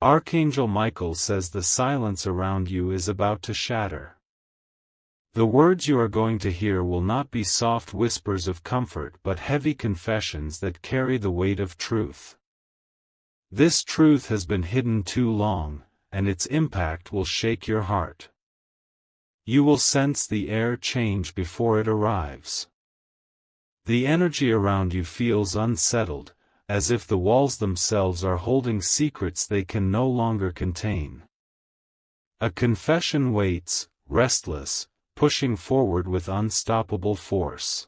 Archangel Michael says the silence around you is about to shatter. The words you are going to hear will not be soft whispers of comfort but heavy confessions that carry the weight of truth. This truth has been hidden too long, and its impact will shake your heart. You will sense the air change before it arrives. The energy around you feels unsettled, as if the walls themselves are holding secrets they can no longer contain. A confession waits, restless, pushing forward with unstoppable force.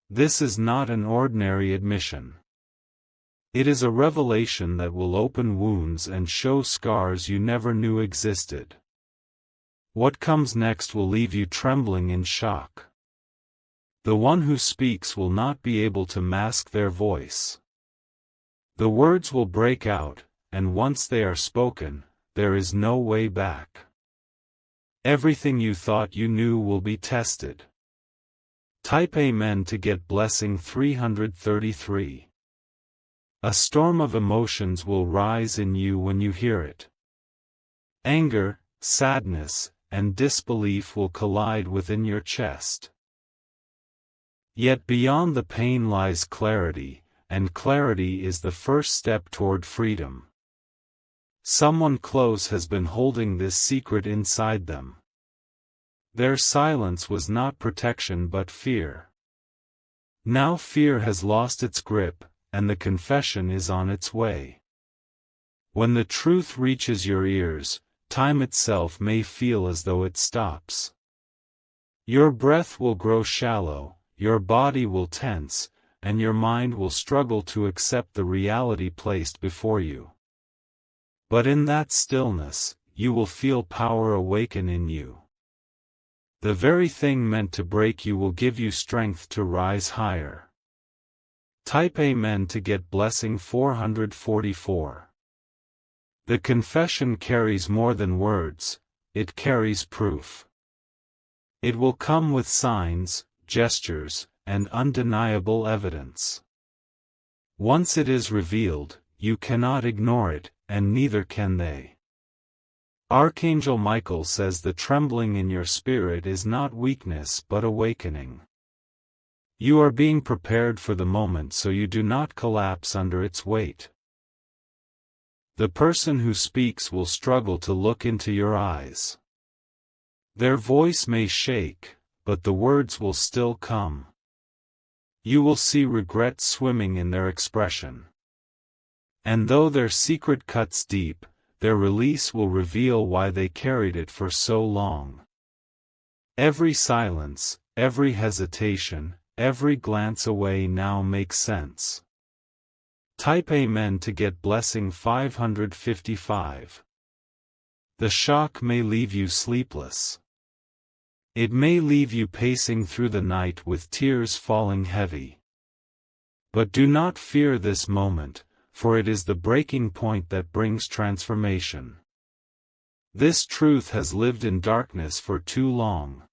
This is not an ordinary admission. It is a revelation that will open wounds and show scars you never knew existed. What comes next will leave you trembling in shock. The one who speaks will not be able to mask their voice. The words will break out, and once they are spoken, there is no way back. Everything you thought you knew will be tested. Type Amen to get blessing 333. A storm of emotions will rise in you when you hear it. Anger, sadness, and disbelief will collide within your chest. Yet beyond the pain lies clarity, and clarity is the first step toward freedom. Someone close has been holding this secret inside them. Their silence was not protection but fear. Now fear has lost its grip, and the confession is on its way. When the truth reaches your ears, time itself may feel as though it stops. Your breath will grow shallow, your body will tense, and your mind will struggle to accept the reality placed before you. But in that stillness, you will feel power awaken in you. The very thing meant to break you will give you strength to rise higher. Type Amen to get blessing 444. The confession carries more than words, it carries proof. It will come with signs, gestures, and undeniable evidence. Once it is revealed, you cannot ignore it, and neither can they. Archangel Michael says the trembling in your spirit is not weakness but awakening. You are being prepared for the moment so you do not collapse under its weight. The person who speaks will struggle to look into your eyes. Their voice may shake, but the words will still come. You will see regret swimming in their expression. And though their secret cuts deep, their release will reveal why they carried it for so long. Every silence, every hesitation, every glance away now makes sense. Type Amen to get blessing 555. The shock may leave you sleepless. It may leave you pacing through the night with tears falling heavy. But do not fear this moment, for it is the breaking point that brings transformation. This truth has lived in darkness for too long.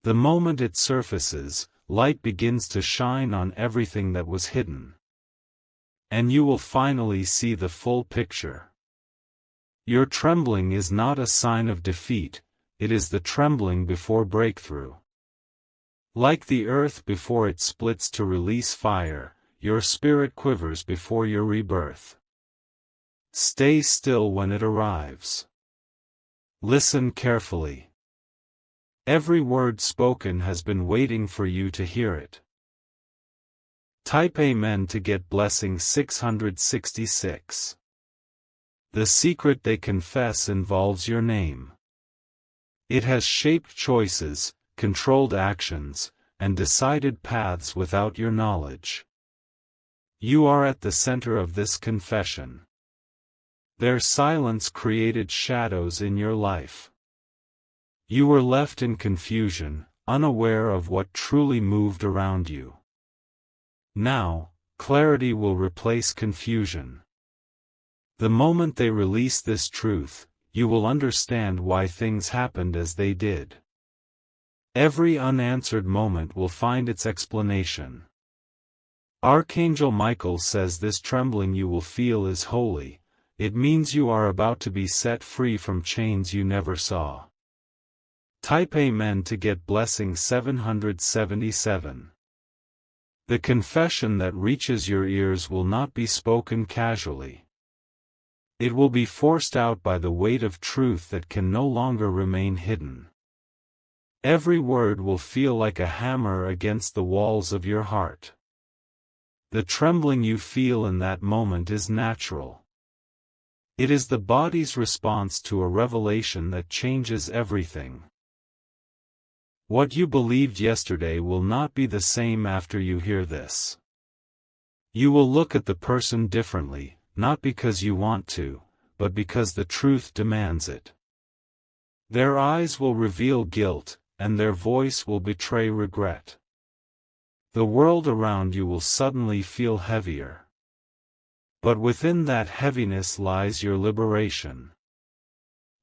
The moment it surfaces, light begins to shine on everything that was hidden. And you will finally see the full picture. Your trembling is not a sign of defeat, it is the trembling before breakthrough. Like the earth before it splits to release fire, your spirit quivers before your rebirth. Stay still when it arrives. Listen carefully. Every word spoken has been waiting for you to hear it. Type Amen to get blessing 666. The secret they confess involves your name. It has shaped choices, controlled actions, and decided paths without your knowledge. You are at the center of this confession. Their silence created shadows in your life. You were left in confusion, unaware of what truly moved around you. Now, clarity will replace confusion. The moment they release this truth, you will understand why things happened as they did. Every unanswered moment will find its explanation. Archangel Michael says this trembling you will feel is holy, it means you are about to be set free from chains you never saw. Type Amen to get blessing 777. The confession that reaches your ears will not be spoken casually. It will be forced out by the weight of truth that can no longer remain hidden. Every word will feel like a hammer against the walls of your heart. The trembling you feel in that moment is natural. It is the body's response to a revelation that changes everything. What you believed yesterday will not be the same after you hear this. You will look at the person differently, not because you want to, but because the truth demands it. Their eyes will reveal guilt, and their voice will betray regret. The world around you will suddenly feel heavier. But within that heaviness lies your liberation.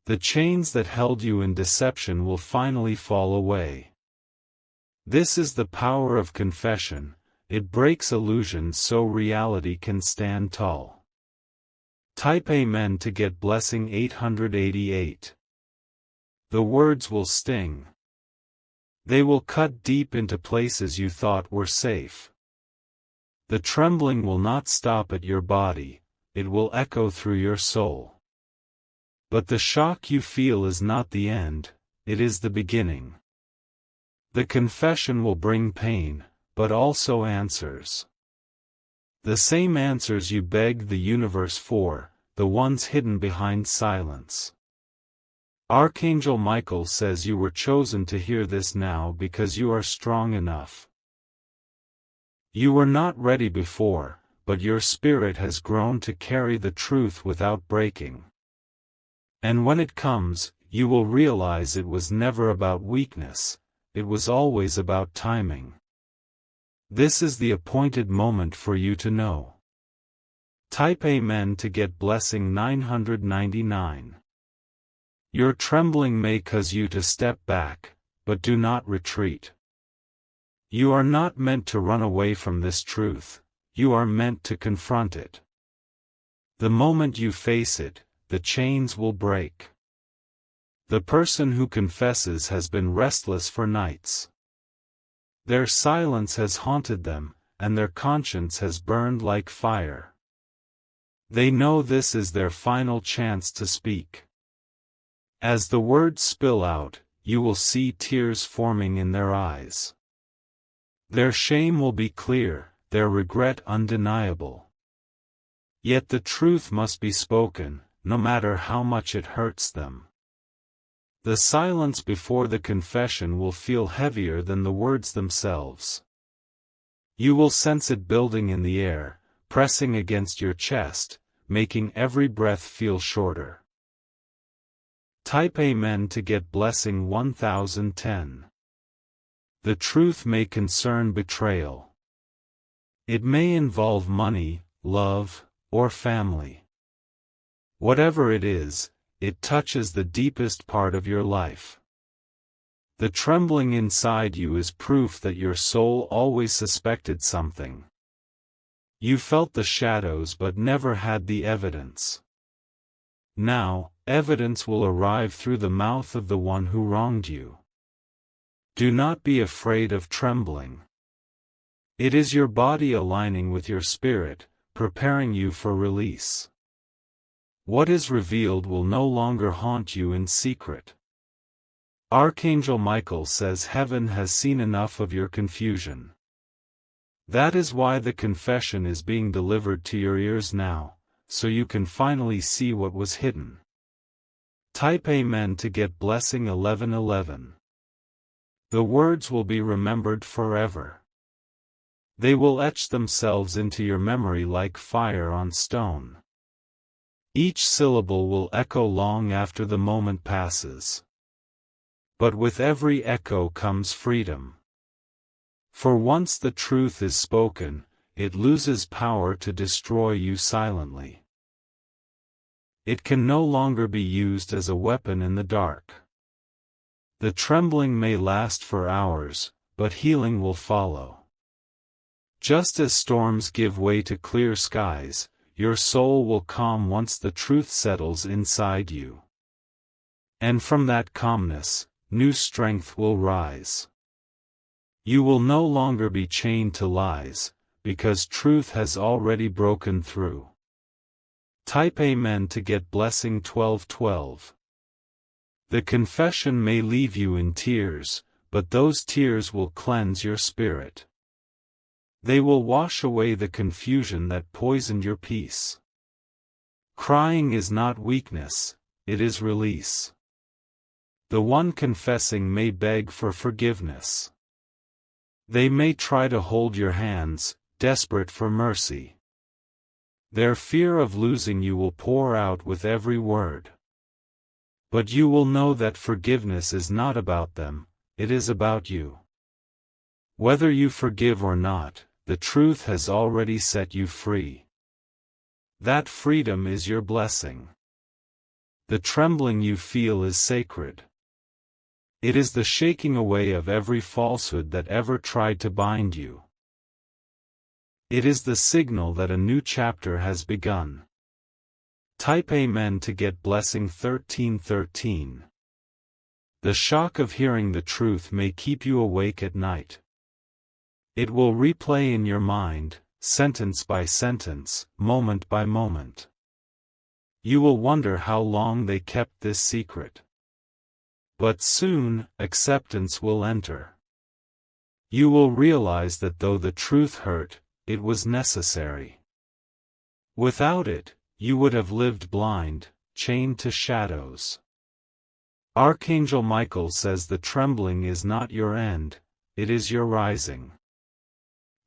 The chains that held you in deception will finally fall away. This is the power of confession. It breaks illusions so reality can stand tall. Type Amen to get blessing 888. The words will sting. They will cut deep into places you thought were safe. The trembling will not stop at your body, it will echo through your soul. But the shock you feel is not the end, it is the beginning. The confession will bring pain, but also answers. The same answers you begged the universe for, the ones hidden behind silence. Archangel Michael says you were chosen to hear this now because you are strong enough. You were not ready before, but your spirit has grown to carry the truth without breaking. And when it comes, you will realize it was never about weakness, it was always about timing. This is the appointed moment for you to know. Type Amen to get blessing 999. Your trembling may cause you to step back, but do not retreat. You are not meant to run away from this truth, you are meant to confront it. The moment you face it, the chains will break. The person who confesses has been restless for nights. Their silence has haunted them, and their conscience has burned like fire. They know this is their final chance to speak. As the words spill out, you will see tears forming in their eyes. Their shame will be clear, their regret undeniable. Yet the truth must be spoken, no matter how much it hurts them. The silence before the confession will feel heavier than the words themselves. You will sense it building in the air, pressing against your chest, making every breath feel shorter. Type Amen to get blessing 1010. The truth may concern betrayal. It may involve money, love, or family. Whatever it is, it touches the deepest part of your life. The trembling inside you is proof that your soul always suspected something. You felt the shadows but never had the evidence. Now, evidence will arrive through the mouth of the one who wronged you. Do not be afraid of trembling. It is your body aligning with your spirit, preparing you for release. What is revealed will no longer haunt you in secret. Archangel Michael says heaven has seen enough of your confusion. That is why the confession is being delivered to your ears now, so you can finally see what was hidden. Type Amen to get blessing 1111. The words will be remembered forever. They will etch themselves into your memory like fire on stone. Each syllable will echo long after the moment passes. But with every echo comes freedom. For once the truth is spoken, it loses power to destroy you silently. It can no longer be used as a weapon in the dark. The trembling may last for hours, but healing will follow. Just as storms give way to clear skies, your soul will calm once the truth settles inside you. And from that calmness, new strength will rise. You will no longer be chained to lies, because truth has already broken through. Type Amen to get blessing 1212. The confession may leave you in tears, but those tears will cleanse your spirit. They will wash away the confusion that poisoned your peace. Crying is not weakness, it is release. The one confessing may beg for forgiveness. They may try to hold your hands, desperate for mercy. Their fear of losing you will pour out with every word. But you will know that forgiveness is not about them, it is about you. Whether you forgive or not, the truth has already set you free. That freedom is your blessing. The trembling you feel is sacred. It is the shaking away of every falsehood that ever tried to bind you. It is the signal that a new chapter has begun. Type Amen to get blessing 1313. The shock of hearing the truth may keep you awake at night. It will replay in your mind, sentence by sentence, moment by moment. You will wonder how long they kept this secret. But soon, acceptance will enter. You will realize that though the truth hurt, it was necessary. Without it, you would have lived blind, chained to shadows. Archangel Michael says the trembling is not your end, it is your rising.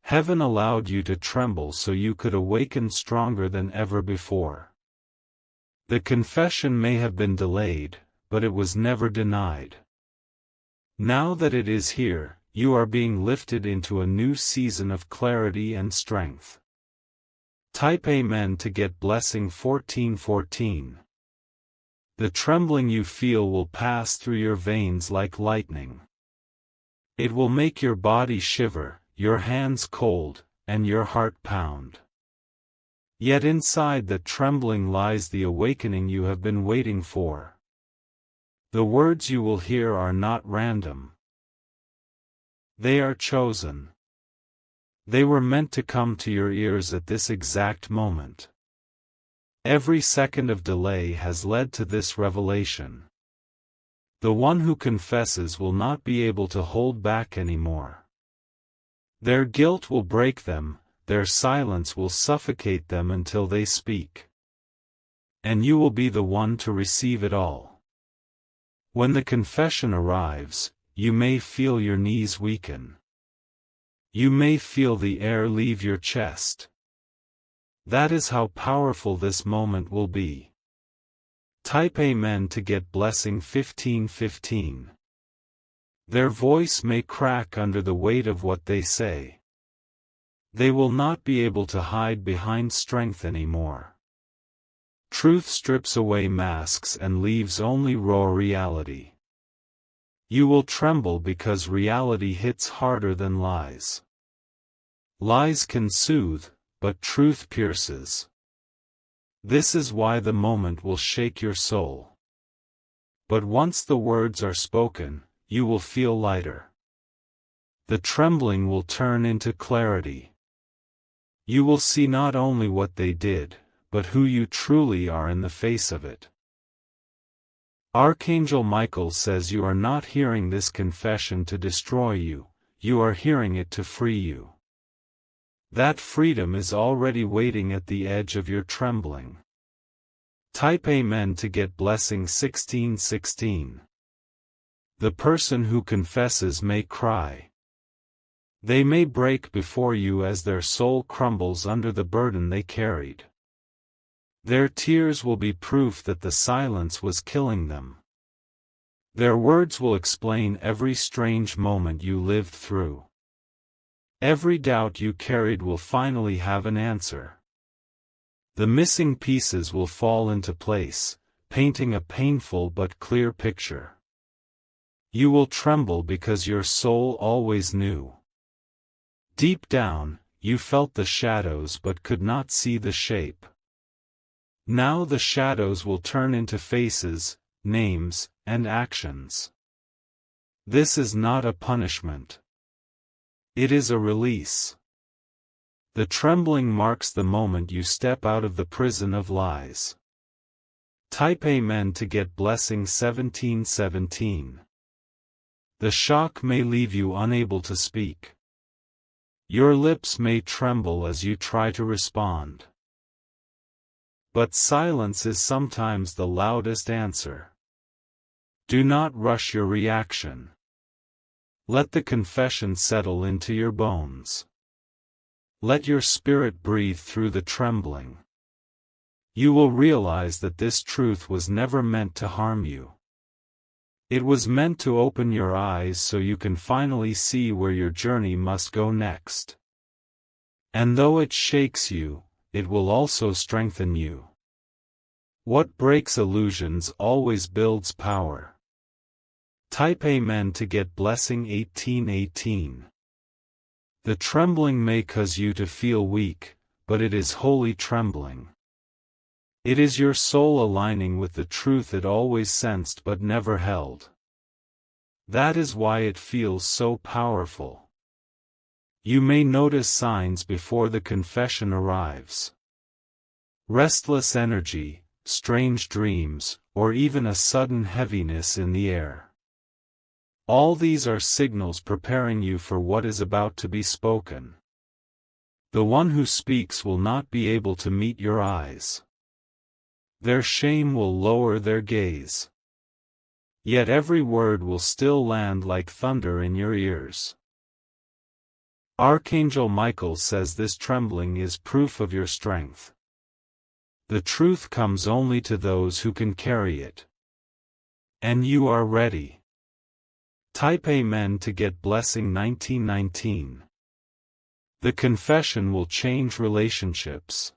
Heaven allowed you to tremble so you could awaken stronger than ever before. The confession may have been delayed, but it was never denied. Now that it is here, you are being lifted into a new season of clarity and strength. Type Amen to get blessing 1414. The trembling you feel will pass through your veins like lightning. It will make your body shiver, your hands cold, and your heart pound. Yet inside the trembling lies the awakening you have been waiting for. The words you will hear are not random. They are chosen. They were meant to come to your ears at this exact moment. Every second of delay has led to this revelation. The one who confesses will not be able to hold back anymore. Their guilt will break them, their silence will suffocate them until they speak. And you will be the one to receive it all. When the confession arrives, you may feel your knees weaken. You may feel the air leave your chest. That is how powerful this moment will be. Type Amen to get blessing 1515. Their voice may crack under the weight of what they say. They will not be able to hide behind strength anymore. Truth strips away masks and leaves only raw reality. You will tremble because reality hits harder than lies. Lies can soothe, but truth pierces. This is why the moment will shake your soul. But once the words are spoken, you will feel lighter. The trembling will turn into clarity. You will see not only what they did, but who you truly are in the face of it. Archangel Michael says you are not hearing this confession to destroy you, you are hearing it to free you. That freedom is already waiting at the edge of your trembling. Type Amen to get blessing 1616. The person who confesses may cry. They may break before you as their soul crumbles under the burden they carried. Their tears will be proof that the silence was killing them. Their words will explain every strange moment you lived through. Every doubt you carried will finally have an answer. The missing pieces will fall into place, painting a painful but clear picture. You will tremble because your soul always knew. Deep down, you felt the shadows but could not see the shape. Now the shadows will turn into faces, names, and actions. This is not a punishment. It is a release. The trembling marks the moment you step out of the prison of lies. Type Amen to get blessing 1717. The shock may leave you unable to speak. Your lips may tremble as you try to respond. But silence is sometimes the loudest answer. Do not rush your reaction. Let the confession settle into your bones. Let your spirit breathe through the trembling. You will realize that this truth was never meant to harm you. It was meant to open your eyes so you can finally see where your journey must go next. And though it shakes you, it will also strengthen you. What breaks illusions always builds power. Type Amen to get blessing 1818. The trembling may cause you to feel weak, but it is holy trembling. It is your soul aligning with the truth it always sensed but never held. That is why it feels so powerful. You may notice signs before the confession arrives. Restless energy, strange dreams, or even a sudden heaviness in the air. All these are signals preparing you for what is about to be spoken. The one who speaks will not be able to meet your eyes. Their shame will lower their gaze. Yet every word will still land like thunder in your ears. Archangel Michael says this trembling is proof of your strength. The truth comes only to those who can carry it. And you are ready. Type Amen to get blessing 1919. The confession will change relationships.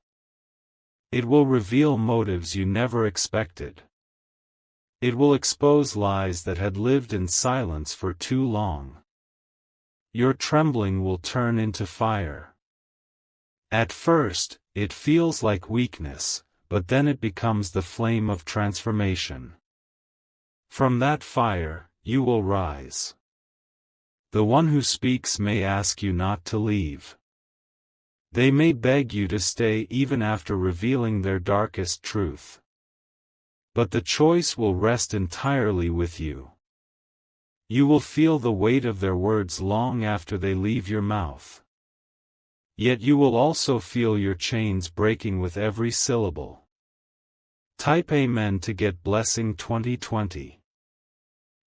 It will reveal motives you never expected. It will expose lies that had lived in silence for too long. Your trembling will turn into fire. At first, it feels like weakness, but then it becomes the flame of transformation. From that fire, you will rise. The one who speaks may ask you not to leave. They may beg you to stay even after revealing their darkest truth. But the choice will rest entirely with you. You will feel the weight of their words long after they leave your mouth. Yet you will also feel your chains breaking with every syllable. Type Amen to get blessing 2020.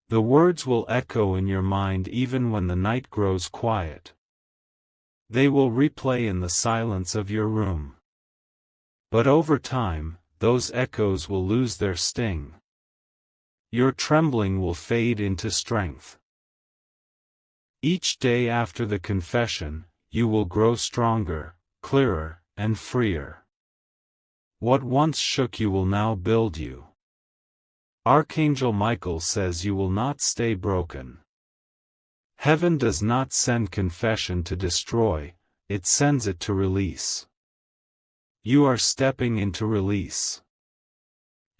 The words will echo in your mind even when the night grows quiet. They will replay in the silence of your room. But over time, those echoes will lose their sting. Your trembling will fade into strength. Each day after the confession, you will grow stronger, clearer, and freer. What once shook you will now build you. Archangel Michael says you will not stay broken. Heaven does not send confession to destroy, it sends it to release. You are stepping into release.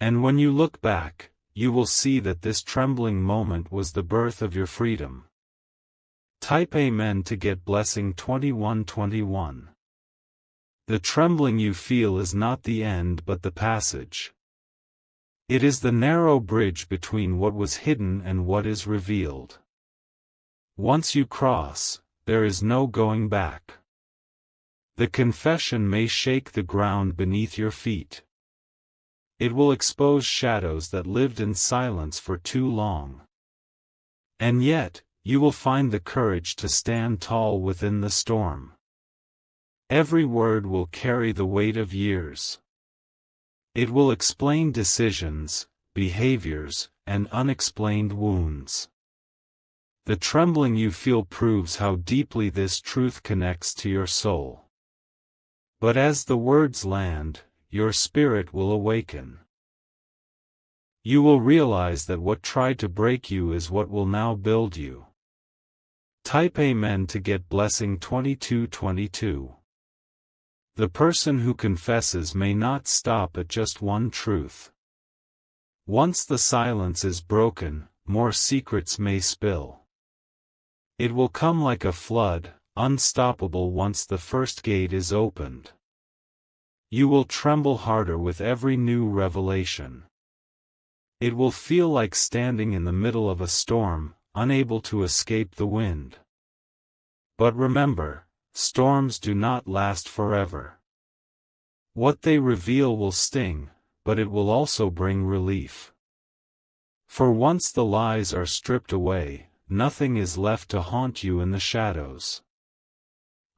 And when you look back, you will see that this trembling moment was the birth of your freedom. Type Amen to get blessing 2121. The trembling you feel is not the end but the passage. It is the narrow bridge between what was hidden and what is revealed. Once you cross, there is no going back. The confession may shake the ground beneath your feet. It will expose shadows that lived in silence for too long. And yet, you will find the courage to stand tall within the storm. Every word will carry the weight of years. It will explain decisions, behaviors, and unexplained wounds. The trembling you feel proves how deeply this truth connects to your soul. But as the words land, your spirit will awaken. You will realize that what tried to break you is what will now build you. Type Amen to get blessing 2222. The person who confesses may not stop at just one truth. Once the silence is broken, more secrets may spill. It will come like a flood, unstoppable once the first gate is opened. You will tremble harder with every new revelation. It will feel like standing in the middle of a storm, unable to escape the wind. But remember, storms do not last forever. What they reveal will sting, but it will also bring relief. For once the lies are stripped away, nothing is left to haunt you in the shadows.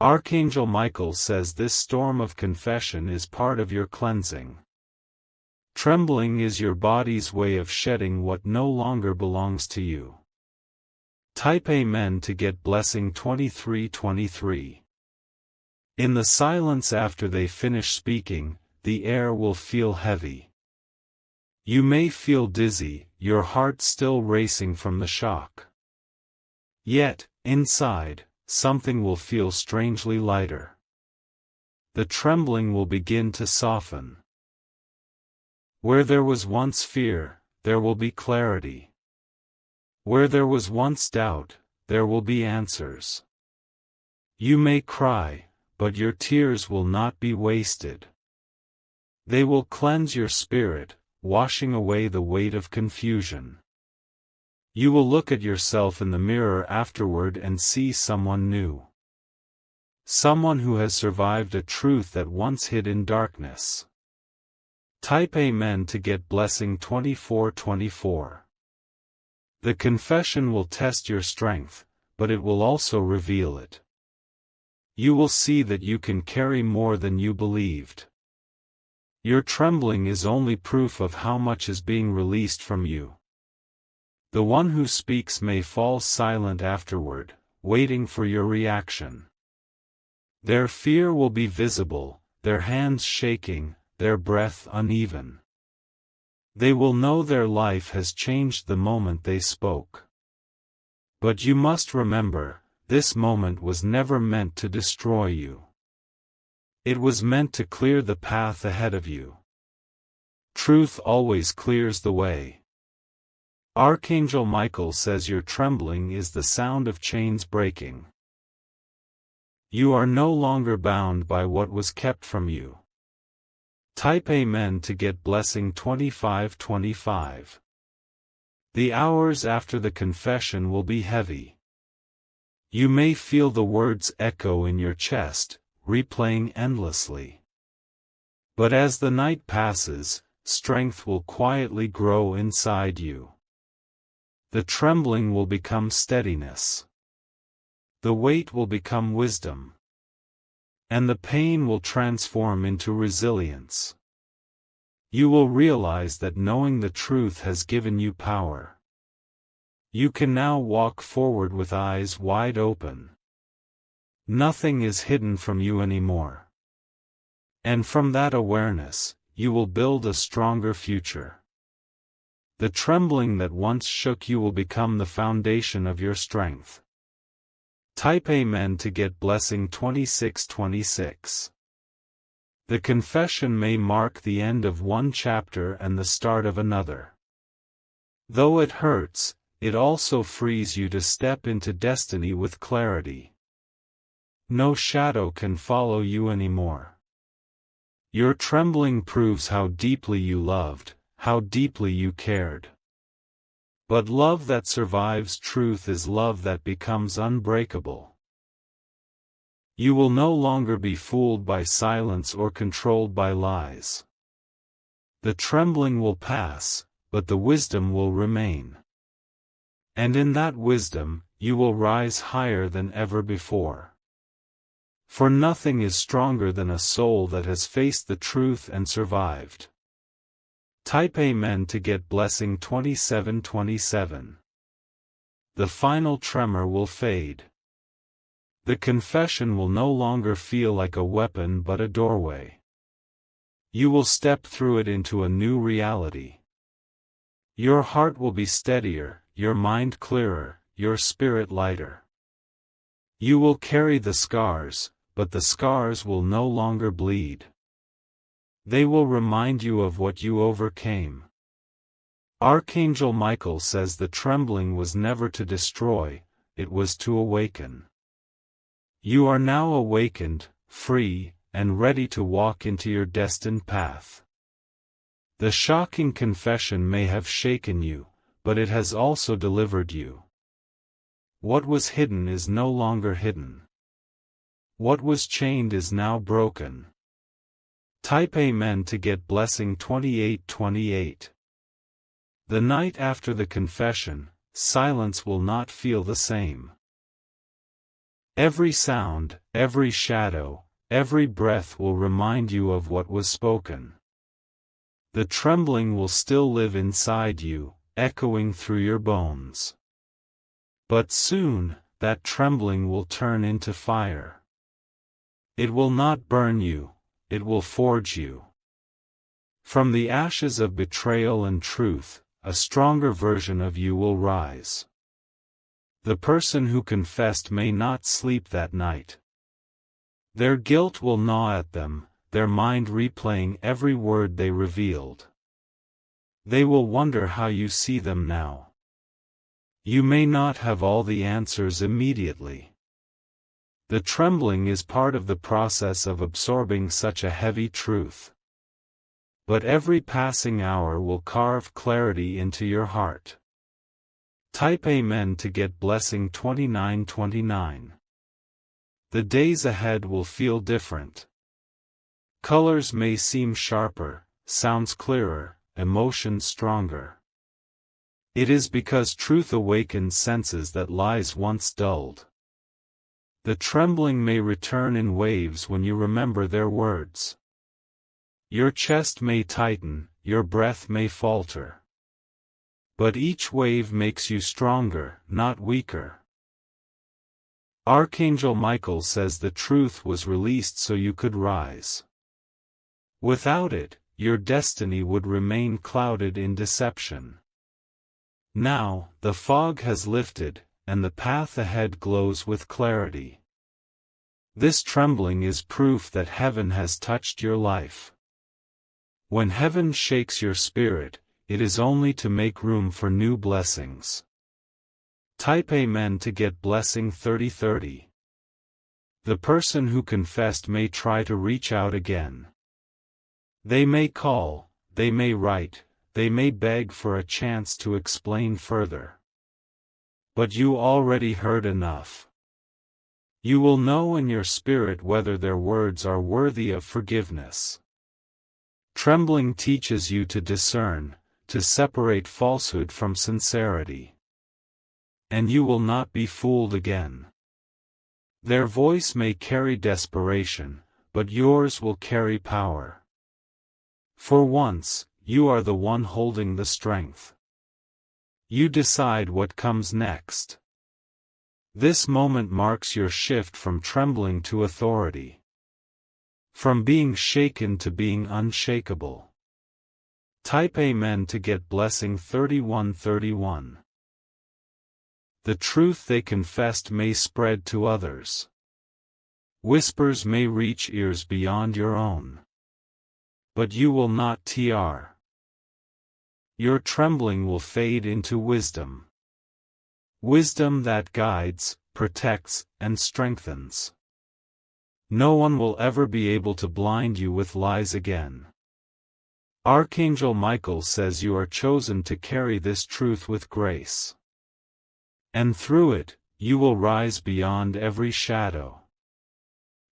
Archangel Michael says this storm of confession is part of your cleansing. Trembling is your body's way of shedding what no longer belongs to you. Type Amen to get blessing 2323. In the silence after they finish speaking, the air will feel heavy. You may feel dizzy, your heart still racing from the shock. Yet, inside, something will feel strangely lighter. The trembling will begin to soften. Where there was once fear, there will be clarity. Where there was once doubt, there will be answers. You may cry, but your tears will not be wasted. They will cleanse your spirit, washing away the weight of confusion. You will look at yourself in the mirror afterward and see someone new. Someone who has survived a truth that once hid in darkness. Type Amen to get blessing 2424. The confession will test your strength, but it will also reveal it. You will see that you can carry more than you believed. Your trembling is only proof of how much is being released from you. The one who speaks may fall silent afterward, waiting for your reaction. Their fear will be visible, their hands shaking, their breath uneven. They will know their life has changed the moment they spoke. But you must remember, this moment was never meant to destroy you. It was meant to clear the path ahead of you. Truth always clears the way. Archangel Michael says your trembling is the sound of chains breaking. You are no longer bound by what was kept from you. Type Amen to get blessing 2525. The hours after the confession will be heavy. You may feel the words echo in your chest, replaying endlessly. But as the night passes, strength will quietly grow inside you. The trembling will become steadiness. The weight will become wisdom. And the pain will transform into resilience. You will realize that knowing the truth has given you power. You can now walk forward with eyes wide open. Nothing is hidden from you anymore. And from that awareness, you will build a stronger future. The trembling that once shook you will become the foundation of your strength. Type Amen to get blessing 2626. The confession may mark the end of one chapter and the start of another. Though it hurts, it also frees you to step into destiny with clarity. No shadow can follow you anymore. Your trembling proves how deeply you loved, how deeply you cared. But love that survives truth is love that becomes unbreakable. You will no longer be fooled by silence or controlled by lies. The trembling will pass, but the wisdom will remain. And in that wisdom, you will rise higher than ever before. For nothing is stronger than a soul that has faced the truth and survived. Type Amen to get blessing 2727. The final tremor will fade. The confession will no longer feel like a weapon but a doorway. You will step through it into a new reality. Your heart will be steadier, your mind clearer, your spirit lighter. You will carry the scars, but the scars will no longer bleed. They will remind you of what you overcame. Archangel Michael says the trembling was never to destroy, it was to awaken. You are now awakened, free, and ready to walk into your destined path. The shocking confession may have shaken you, but it has also delivered you. What was hidden is no longer hidden. What was chained is now broken. Type Amen to get blessing 2828. The night after the confession, silence will not feel the same. Every sound, every shadow, every breath will remind you of what was spoken. The trembling will still live inside you, echoing through your bones. But soon, that trembling will turn into fire. It will not burn you, it will forge you. From the ashes of betrayal and truth, a stronger version of you will rise. The person who confessed may not sleep that night. Their guilt will gnaw at them, their mind replaying every word they revealed. They will wonder how you see them now. You may not have all the answers immediately. The trembling is part of the process of absorbing such a heavy truth. But every passing hour will carve clarity into your heart. Type Amen to get blessing 2929. The days ahead will feel different. Colors may seem sharper, sounds clearer, emotions stronger. It is because truth awakens senses that lies once dulled. The trembling may return in waves when you remember their words. Your chest may tighten, your breath may falter. But each wave makes you stronger, not weaker. Archangel Michael says the truth was released so you could rise. Without it, your destiny would remain clouded in deception. Now, the fog has lifted, and the path ahead glows with clarity. This trembling is proof that heaven has touched your life. When heaven shakes your spirit, it is only to make room for new blessings. Type Amen to get blessing 3030. The person who confessed may try to reach out again. They may call, they may write, they may beg for a chance to explain further. But you already heard enough. You will know in your spirit whether their words are worthy of forgiveness. Trembling teaches you to discern, to separate falsehood from sincerity. And you will not be fooled again. Their voice may carry desperation, but yours will carry power. For once, you are the one holding the strength. You decide what comes next. This moment marks your shift from trembling to authority. From being shaken to being unshakable. Type Amen to get blessing 3131. The truth they confessed may spread to others. Whispers may reach ears beyond your own. But you will not tr. Your trembling will fade into wisdom. Wisdom that guides, protects, and strengthens. No one will ever be able to blind you with lies again. Archangel Michael says you are chosen to carry this truth with grace. And through it, you will rise beyond every shadow.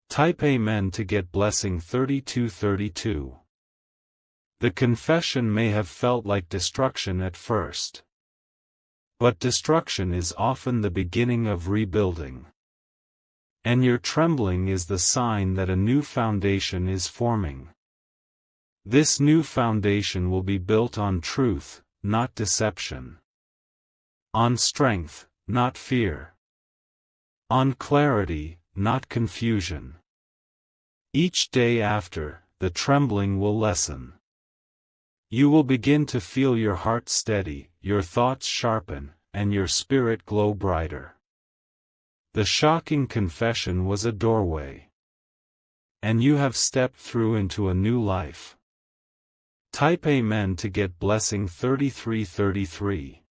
Type Amen to get blessing 3232. The confession may have felt like destruction at first. But destruction is often the beginning of rebuilding. And your trembling is the sign that a new foundation is forming. This new foundation will be built on truth, not deception. On strength, not fear. On clarity, not confusion. Each day after, the trembling will lessen. You will begin to feel your heart steady, your thoughts sharpen, and your spirit glow brighter. The shocking confession was a doorway. and you have stepped through into a new life. Type Amen to get blessing 3333.